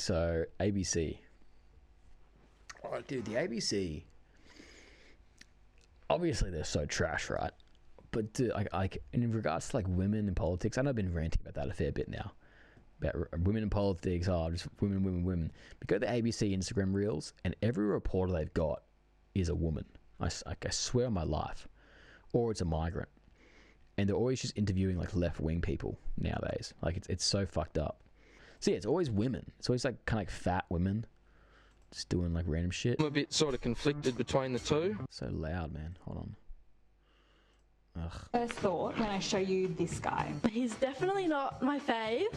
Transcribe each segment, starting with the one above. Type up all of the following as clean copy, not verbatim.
So, ABC. Oh, dude, the ABC. Obviously, they're so trash, right? But dude, like in regards to like women in politics, I know I've been ranting about that a fair bit now. About women in politics, just women. But go to the ABC Instagram reels, and every reporter they've got is a woman. I swear on my life. Or it's a migrant. And they're always just interviewing like left-wing people nowadays. Like it's so fucked up. So yeah, it's always women. It's always like kind of like fat women just doing like random shit. I'm a bit sort of conflicted between the two. So loud, man. Hold on. Ugh. First thought when I show you this guy. He's definitely not my fave.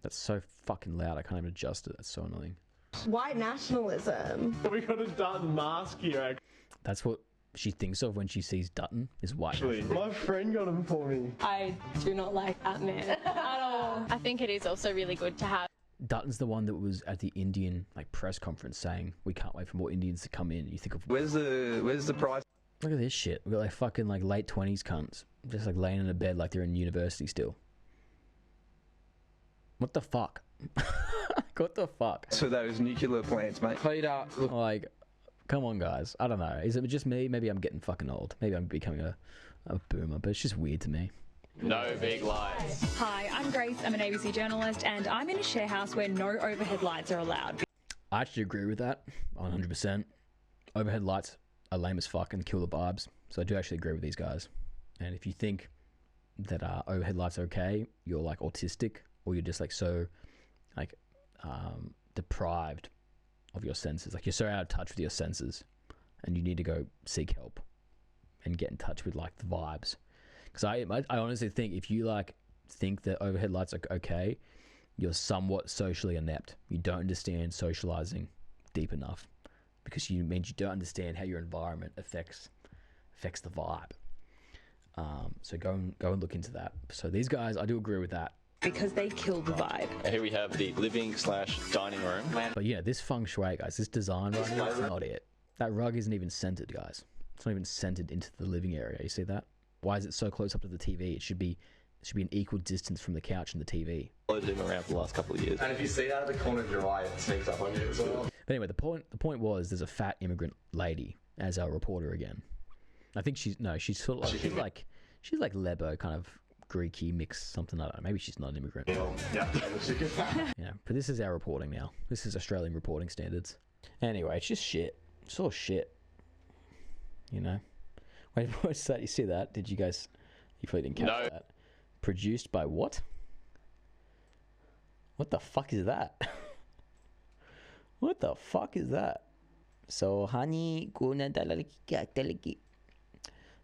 That's so fucking loud. I can't even adjust it. That's so annoying. White nationalism. We got a Dutton mask here. That's what she thinks of when she sees Dutton, is white. Actually, my friend got him for me. I do not like that man at all. I think it is also really good to have. Dutton's the one that was at the Indian like press conference saying we can't wait for more Indians to come in. You think of Where's the price? look at this shit. We got like fucking like late 20s cunts just like laying in a bed like they're in university still. What the fuck? What the fuck? For those nuclear plants, mate. Peter, look. Like, come on, guys. I don't know. Is it just me? Maybe I'm getting fucking old. Maybe I'm becoming a boomer, but it's just weird to me. No big lights. Hi, I'm Grace. I'm an ABC journalist, and I'm in a share house where no overhead lights are allowed. I actually agree with that 100%. Overhead lights are lame as fuck and kill the vibes. So I do actually agree with these guys. And if you think that overhead lights are okay, you're like autistic, or you're just like so like deprived of your senses. Like you're so out of touch with your senses, and you need to go seek help and get in touch with like the vibes. Because I honestly think if you like think that overhead lights are okay, you're somewhat socially inept. You don't understand socializing deep enough, because you don't understand how your environment affects the vibe. So go and look into that. So these guys, I do agree with that. Because they kill the vibe. Here we have the living/dining room. But yeah, this feng shui, guys, this design right here, it's not it. That rug isn't even centered, guys. It's not even centered into the living area. You see that? Why is it so close up to the TV? It should be an equal distance from the couch and the TV. Followed him around for the last couple of years. And if you see that at the corner of your eye, it sneaks up on you as well. But anyway, the point was there's a fat immigrant lady as our reporter again. I think she's sort of like she's like Lebo, kind of Greeky mix something. I don't know. Maybe she's not an immigrant. Yeah. Yeah, but this is our reporting now. This is Australian reporting standards. Anyway, it's just shit. It's all shit. You know. Wait, what's that? You see that? Did you guys? You probably didn't catch that. Produced by what? What the fuck is that? What the fuck is that? So honey,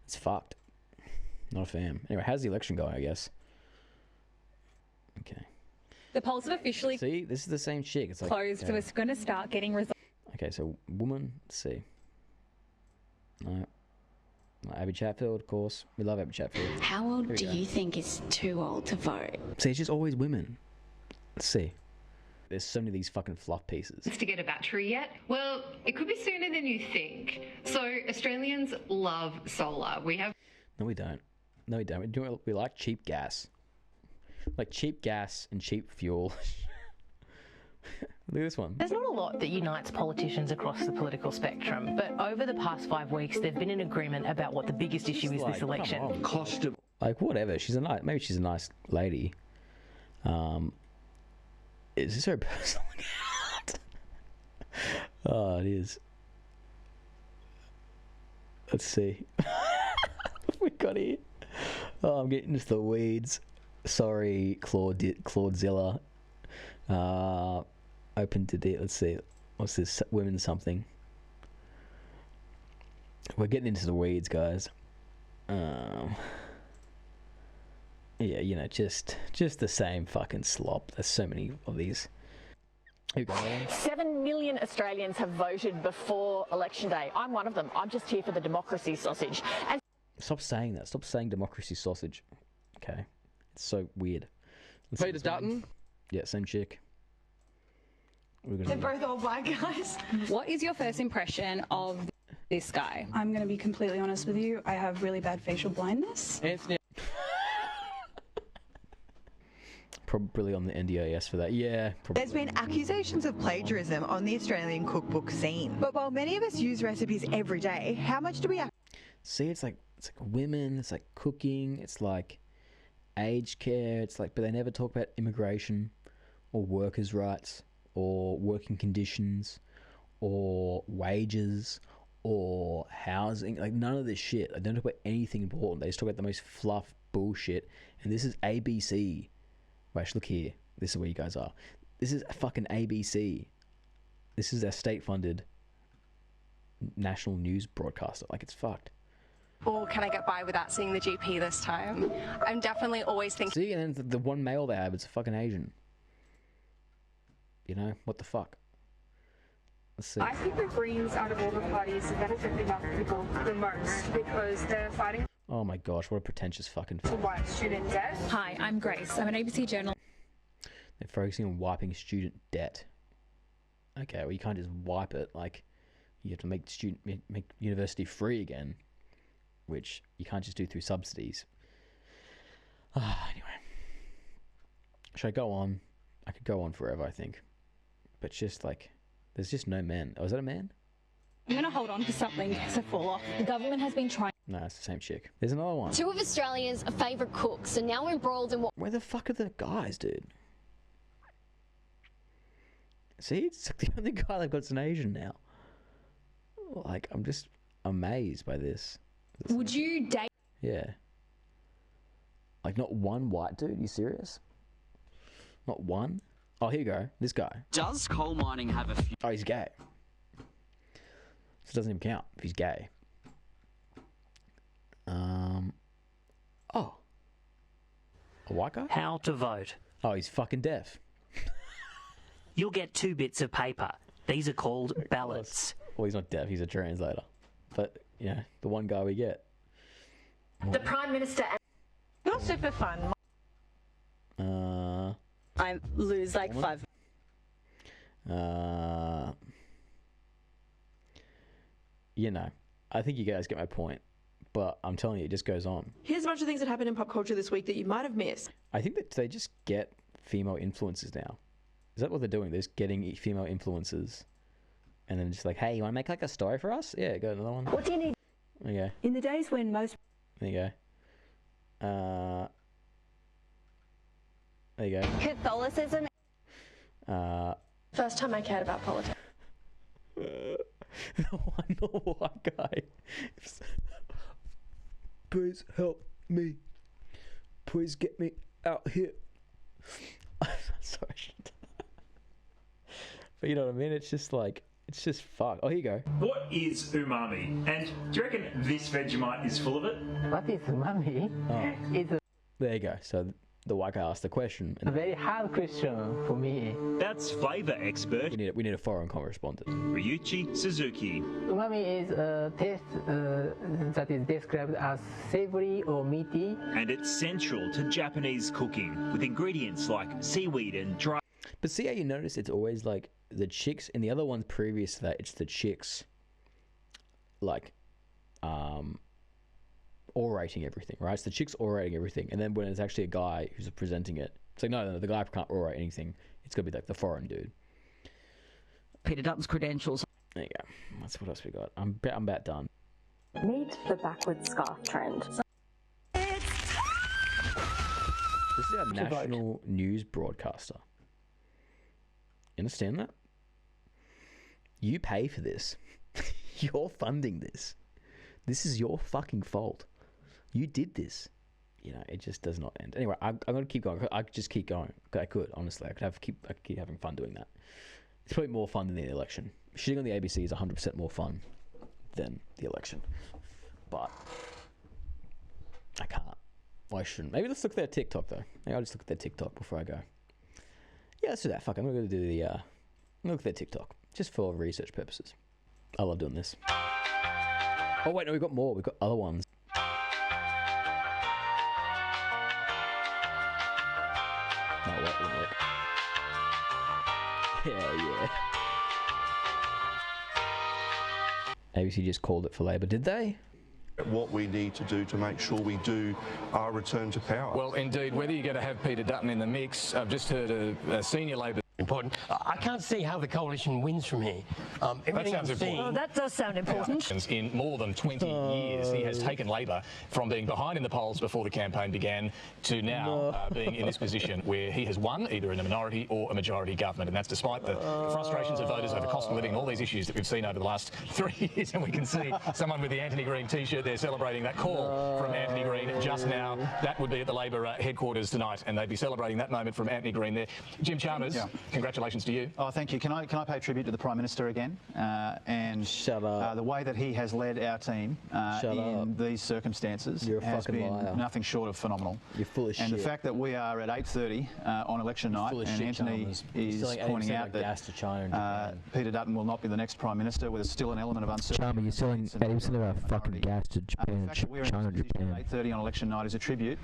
it's fucked. Not a fan. Anyway, how's the election going, I guess? Okay. The polls have officially See, this is the same chick. It's like closed, so it's going to start getting results. Okay, so woman, let's see. No. Abby Chatfield, of course. We love Abby Chatfield. How old do you think is too old to vote? See, it's just always women. Let's see. There's so many of these fucking fluff pieces. To get a battery yet? Well, it could be sooner than you think. So Australians love solar. We have... No, we don't. No, we don't. We like cheap gas. Like cheap gas and cheap fuel. Look at this one. There's not a lot that unites politicians across the political spectrum, but over the past 5 weeks, there's been an agreement about what the biggest issue is this election. Cost of... Like, whatever. Maybe she's a nice lady. Is this her personal account? Oh, it is. Let's see. What we got here? Oh, I'm getting into the weeds. Sorry, Claudezilla. Open to date. Let's see. What's this? Women something. We're getting into the weeds, guys. Yeah, you know, just the same fucking slop. There's so many of these. 7 million Australians have voted before election day. I'm one of them. I'm just here for the democracy sausage. And stop saying that. Stop saying democracy sausage. Okay, it's so weird. Peter Dutton. Yeah, same chick. They're both all black guys. What is your first impression of this guy? I'm going to be completely honest with you. I have really bad facial blindness. Anthony. probably on the NDIS for that. Yeah, probably. There's been accusations of plagiarism on the Australian cookbook scene. But while many of us use recipes every day, how much do we have? See, it's like women, it's like cooking, it's like aged care, it's like, but they never talk about immigration or workers' rights or working conditions or wages or housing. Like, none of this shit. They don't talk about anything important. They just talk about the most fluff bullshit. And this is ABC. Wait, look here. This is where you guys are. This is fucking ABC. This is our state-funded national news broadcaster. Like, it's fucked. Or can I get by without seeing the GP this time? I'm definitely always thinking... See, and then the one male they have, it's a fucking Asian. You know, what the fuck? Let's see. I think the Greens, out of all the parties, benefit the young people the most because they're fighting... Oh my gosh, what a pretentious fucking... ...to wipe student debt. Hi, I'm Grace. I'm an ABC journalist. They're focusing on wiping student debt. Okay, well, you can't just wipe it. Like, you have to make university free again, which you can't just do through subsidies. Anyway. Should I go on? I could go on forever, I think. But just like, there's just no men. Oh, is that a man? I'm going to hold on to something to fall off. The government has been trying... No, it's the same chick. There's another one. Two of Australia's favourite cooks are now embroiled in what... Where the fuck are the guys, dude? See, it's the only guy they've got's an Asian now. Like, I'm just amazed by this. Would you date... Yeah. Like, not one white dude? You serious? Not one? Oh, here you go. This guy. Does coal mining have a few... Oh, he's gay. So it doesn't even count if he's gay. Oh. A white guy? How to vote. Oh, he's fucking deaf. You'll get 2 bits of paper. These are called ballots. Well, he's not deaf. He's a translator. But, you know, the one guy we get. The Prime Minister... Not super fun. I lose like 5... You know, I think you guys get my point. But I'm telling you, it just goes on. Here's a bunch of things that happened in pop culture this week that you might have missed. I think that they just get female influencers now. Is that what they're doing? They're just getting female influencers. And then just like, hey, you want to make like a story for us? Yeah, go another one. What do you need? There you go. In the days when most... There you go. There you go. Catholicism. First time I cared about politics. The white guy. Please help me. Please get me out here. Sorry. But you know what I mean? It's just like, it's just fuck. Oh, here you go. What is umami? And do you reckon this Vegemite is full of it? What is umami? Oh. It's a There you go. So the white guy asked the question. A very hard question for me. That's flavour expert. We need a foreign correspondent. Ryuichi Suzuki. Umami is a taste that is described as savory or meaty. And it's central to Japanese cooking, with ingredients like seaweed and dry... But see how you notice it's always like the chicks, in the other ones previous to that, it's the chicks like orating everything, right? It's the chicks orating everything, and then when it's actually a guy who's presenting it, it's like no, the guy can't orate anything. It's got to be like the foreign dude. Peter Dutton's credentials. There you go. That's what else we got. I'm about done. Meet the backwards scarf trend. This is our national news broadcaster. You understand that? You pay for this. You're funding this. This is your fucking fault. You did this. You know, it just does not end. Anyway, I'm going to keep going. I could just keep going. I could, honestly. I could keep having fun doing that. It's probably more fun than the election. Shitting on the ABC is 100% more fun than the election. But I can't. Well, I shouldn't. Maybe let's look at their TikTok, though. Maybe I'll just look at their TikTok before I go. Yeah, let's do that. Fuck, I'm going to do the... I'm going to look at their TikTok. Just for research purposes. I love doing this. Oh, wait, no, we've got more. We've got other ones. No, wait, it won't work. Yeah. ABC just called it for Labour. Did they? What we need to do to make sure we do our return to power. Well, indeed, whether you're going to have Peter Dutton in the mix, I've just heard a senior Labor... Important. I can't see how the coalition wins from here. That sounds important. Well, that does sound important. In more than 20 years, he has taken Labor from being behind in the polls before the campaign began to now being in this position where he has won either in a minority or a majority government, and that's despite the frustrations of voters over cost of living and all these issues that we've seen over the last 3 years. And we can see someone with the Anthony Green T-shirt there celebrating that call from Anthony Green just now. That would be at the Labor headquarters tonight, and they'd be celebrating that moment from Anthony Green there. Jim Chalmers, congratulations to you. Oh, thank you. Can I pay tribute to the Prime Minister again? And the way that he has led our team in these circumstances has been nothing short of phenomenal. You're full of shit. And the fact that we are at 8:30 on election night, and Anthony is pointing out that Peter Dutton will not be the next Prime Minister, where there's still an element of uncertainty. Charlie, you're selling 80% of our fucking gas to Japan. The fact that we're in this position at 8:30 on election night is a tribute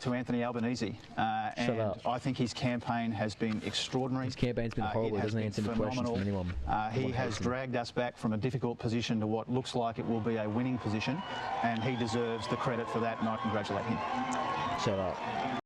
to Anthony Albanese, and I think his campaign has been extraordinary. His campaign's been horrible. He doesn't answer any questions from anyone. He has dragged us back from a difficult position to what looks like it will be a winning position, and he deserves the credit for that, and I congratulate him. Shut up.